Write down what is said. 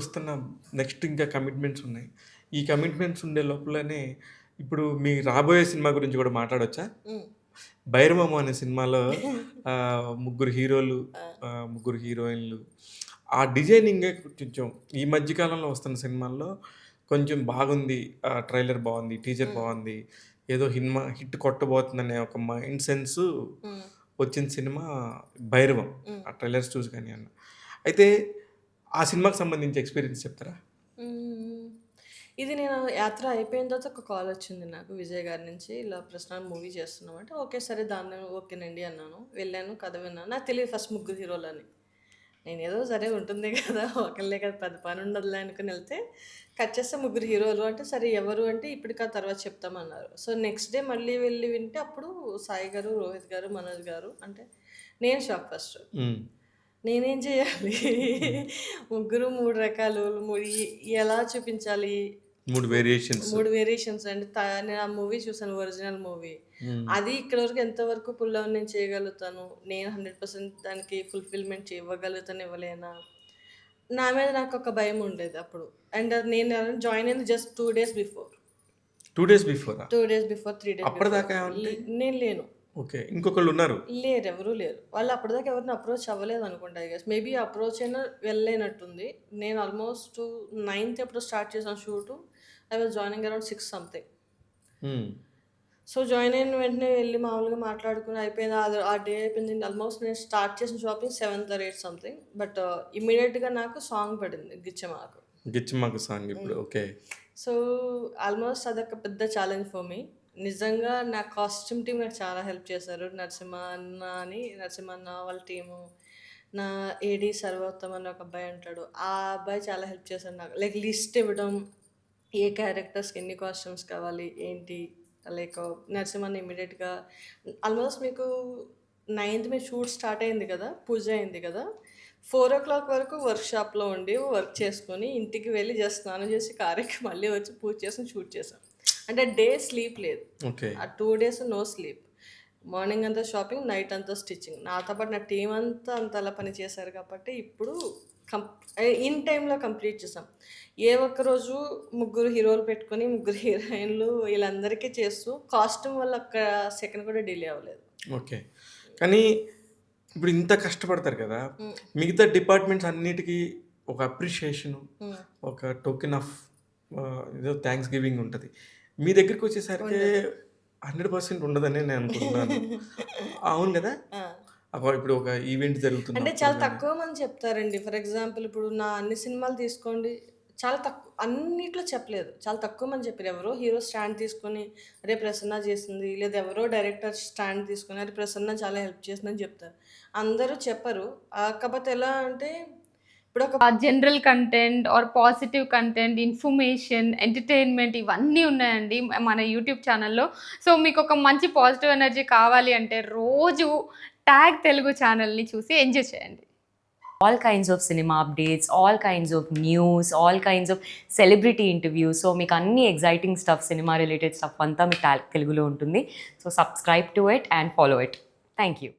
వస్తున్న నెక్స్ట్ ఇంకా కమిట్మెంట్స్ ఉన్నాయి. ఈ కమిట్మెంట్స్ ఉండే లోపలనే ఇప్పుడు మీ రాబోయే సినిమా గురించి కూడా మాట్లాడొచ్చా? హ్మ్. 'బైరమమ్మ' అనే సినిమాలో ముగ్గురు హీరోలు, ఆ! ముగ్గురు హీరోయిన్‌లు ఆ డిజైనింగే కొంచెం ఈ మధ్య కాలంలో వస్తున్న సినిమాల్లో కొంచెం బాగుంది. ట్రైలర్ బావుంది. టీజర్ హ్మ్. బావుంది. ఏదో హిట్ కొట్టబోతుందనే ఒక మైండ్ సెన్సు హ్మ్. వచ్చిన సినిమా 'భైరవం.' హ్మ్. ఆ ట్రైలర్స్ చూసి గాని అన్నా. అయితే ఆ సినిమాకి సంబంధించి ఎక్స్‌పీరియన్స్ చెప్తారా? హ్మ్. ఇది నేను యాత్ర అయిపోయిన తర్వాత ఒక కాలొచ్చింది నాకు విజయ్ గారి నుంచి. ఇలా ప్రస్తుతం మూవీ చేస్తున్నామంటే, ఓకే. సరే దాన్ని ఓకేనండి అన్నాను. వెళ్ళాను, కథ విన్నాను. నాకు తెలీదు ఫస్ట్ ముగ్గురు హీరోలని. నేనేదో సరే ఉంటుంది కదా! ఒకళ్ళే కదా! పెద్ద పనుండదులే అనుకుని ఎళ్తే, కట్ చేస్తే ముగ్గురు హీరోలు అంటే, సరే ఎవరు అంటే ఇప్పటికి కాదు తర్వాత చెప్తామన్నారు. సో, నెక్స్ట్ డే మళ్ళీ వెళ్లి వింటే అప్పుడు సాయి గారు, రోహిత్ గారు, మనోజ్ గారు అంటే నేను షాక్ ఫస్ట్. హ్మ్. నేనేం చేయాలి? హ్మ్. ముగ్గురు 3 రకాలు ఎలా చూపించాలి? 3 వేరియేషన్స్. 3 వేరియేషన్స్ అండి. నేను ఆ మూవీ చూసాను ఒరిజినల్ మూవీ. హ్మ్. అది ఇక్కడి వరకు ఎంతవరకు పుల్ ఆన్ నేను చేయగలుగుతాను? నేను 100% దానికి ఫుల్‌ఫిల్‌మెంట్ ఇవ్వగలుగుతానా? ఇవ్వలేనా? నా మీద నాకొక భయం ఉండేది అప్పుడు. అండ్ నేను జాయిన్ అయింది జస్ట్ 2 డేస్ బిఫోర్. 2 డేస్ బిఫోరా? 2 డేస్ బిఫోర్, 3 డేస్ బిఫోర్. అప్పటిదాకా ఏమంటే నేను లేను. ఓకే. ఇంకొకళ్ళున్నారు. లేరు. ఎవరు లేరు. వాళ్ళు అప్పటిదాకా ఎవరిని అప్రోచ్ అవ్వలేదనుకుంటా ఐ గెస్. మేబీ అప్రోచ్ అయినా వెళ్ళలేనట్టుంది. నేను ఆల్మోస్ట్ 9థ్ ఎప్పుడో స్టార్ట్ చేశాను shoot. I was joining around 6 something. Hmm. So, join అయిన వెంటనే వెళ్లి మామూలుగా మాట్లాడుకొని అయిపోయింది. ఆ డే అయిపోయింది. ఆల్మోస్ట్ నేను స్టార్ట్ చేసిన షాపింగ్ 7థ్ ఆర్ 8థ్ సంథింగ్. బట్ ఇమ్మీడియేట్‌గా నాకు సాంగ్ పడింది 'గిచ్చమాకు.' 'గిచ్చిమాకు' సాంగ్ ఇప్పుడు. హ్మ్. ఓకే. సో, ఆల్మోస్ట్ అదొక పెద్ద ఛాలెంజ్ ఫర్ మీ. నిజంగా నా కాస్ట్యూమ్ టీమ్ నాకు చాలా హెల్ప్ చేశారు. నరసింహ అన్న వాళ్ళ టీము, నా ఏడీ సర్వోత్తమ్ అని ఒక అబ్బాయి ఉంటాడు. ఆ అబ్బాయి చాలా హెల్ప్ చేశాడు నాకు. లైక్ లిస్ట్ ఇవ్వడం, ఏ క్యారెక్టర్స్‌కి ఎన్ని కాస్ట్యూమ్స్ కావాలి, ఏంటి లైక్ నరసింహని ఇమ్మీడియేట్‌గా ఆల్మోస్ట్ మీకు 9థ్ మీ షూట్ స్టార్ట్ అయింది కదా! పూజ అయింది కదా! 4:00 వరకు వర్క్‌షాప్‌లో ఉండి, వర్క్ చేసుకొని, ఇంటికి వెళ్ళి జస్ట్ స్నానం చేసి, కారెక్కి మళ్ళీ వచ్చి పూజ చేసుకొని షూట్ చేశాం. అంటే డే స్లీప్ లేదు. ఓకే. ఆ 2 డేస్ నో స్లీప్. మార్నింగ్ అంతా షాపింగ్, నైట్ అంతా స్టిచ్చింగ్. నాతో పాటు నా టీమ్ అంతా అంతలా పని చేశారు కాబట్టి, ఇప్పుడు కం ఇన్ టైమ్‌లో కంప్లీట్ చేసాం. ఏ ఒక్కరోజు ముగ్గురు హీరోలు పెట్టుకొని, ముగ్గురు హీరోయిన్‌లు వీళ్ళందరికీ చేస్తూ, కాస్ట్యూమ్ వల్ల ఒక్క సెకండ్ కూడా డిలే అవ్వలేదు. ఓకే. కానీ ఇప్పుడు ఇంత కష్టపడతారు కదా! హ్మ్. మిగతా డిపార్ట్‌మెంట్స్ అన్నిటికి ఒక అప్రిషియేషను, హ్మ్. ఒక టోకెన్ ఆఫ్ ఏదో థాంక్స్ గివింగ్ ఉంటది. మీ దగ్గరికొచ్చేసరికి ఉండదు. 100% ఉండదనే నేను అనుకుంటున్నాను. అవును గదా! ఆ! ఇప్పుడు ఒక ఈవెంట్ అంటే జరుగుతున్నప్పుడు చాలా గాని తక్కువ మంది చెప్తారండి. ఫర్ ఎగ్జాంపుల్ ఇప్పుడు నా అన్ని సినిమాలు తీసుకోండి. చాలా అన్నిట్లో చెప్పలేదు. చాలా తక్కువ మంది చెప్పారు. ఎవరో హీరో స్టాండ్ తీసుకొని, "అరే! ప్రసన్న చేసింది." లేదా ఎవరో డైరెక్టర్ స్టాండ్ తీసుకొని, "అరే! ప్రసన్న చాలా హెల్ప్ చేసిందని" చెప్తారు. అందరూ చెప్పరు. కాకపోతే ఎలా అంటే ఇప్పుడు ఒక general content or positive content, information, entertainment ఇవన్నీ ఉన్నాయండి మన యూట్యూబ్ ఛానల్‌లో. సో, మీకొక మంచి పాజిటివ్ ఎనర్జీ కావాలి అంటే రోజు ట్యాగ్ తెలుగు ఛానల్‌ని చూసి ఎంజాయ్ చేయండి. All kinds of cinema updates, all kinds of news, all kinds of celebrity interviews. So మీకు అన్ని exciting stuff, cinema related stuff అంతా మీకు తెలుగులో ఉంటుంది. So subscribe to it and follow it. Thank you.